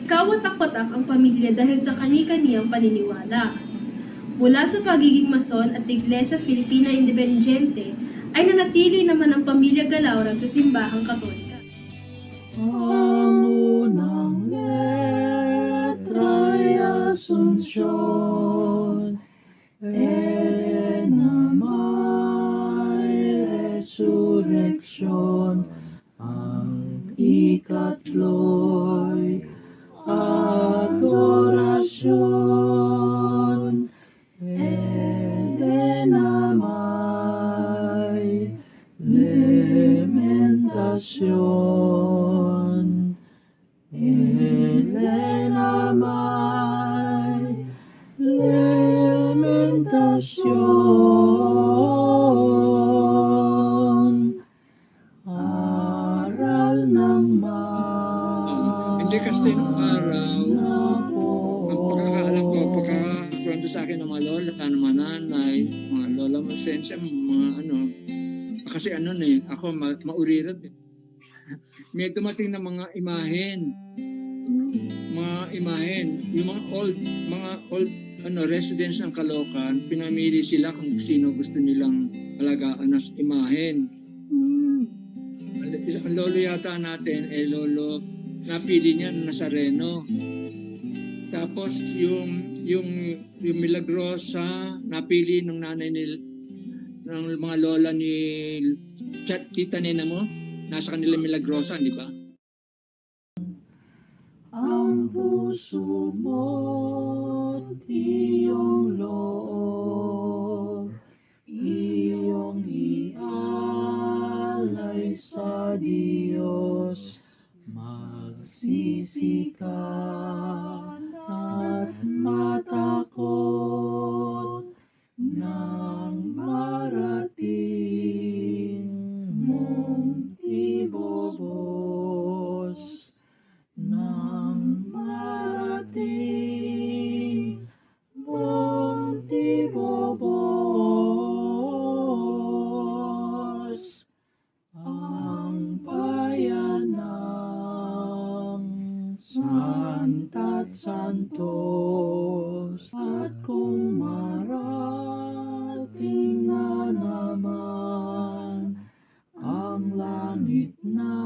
Kawatak-watak ang pamilya dahil sa kani-kaniyang paniniwala. Mula sa pagiging mason at Iglesia Filipina Independiente, ay nanatili naman ang pamilya Galauran sa simbahang Katolika. Ang unang letra'y Asunsyon, na may resurreksyon, ang ikatlo'y adorasyon, na may lamentasyon, na may lamentasyon, aral ng Hindi kasi nung araw, ang pagkakaalam ko, pagkakakwento sa akin ng mga lola, ng mga nanay, mga lola mo, sensya, mga ano, kasi ano ako maurirat eh. May dumating na mga imahen, yung mga old residents ng Caloocan, pinamili sila kung sino gusto nilang alagaan as imahen. Ang lolo yata natin, lolo, napili niya Nazareno. Tapos yung Milagrosa, napili ng nanay ng mga lola ni tita nena mo, nasa kanila Milagrosa, di ba? ang puso mo't iyong loob, iyong ialay sa Diyos, magsisikan at matakot nang marating mong ibubos. Nang marating mong ibubos ang bayan ng Santa't Santos, at kung marating na naman ang langit na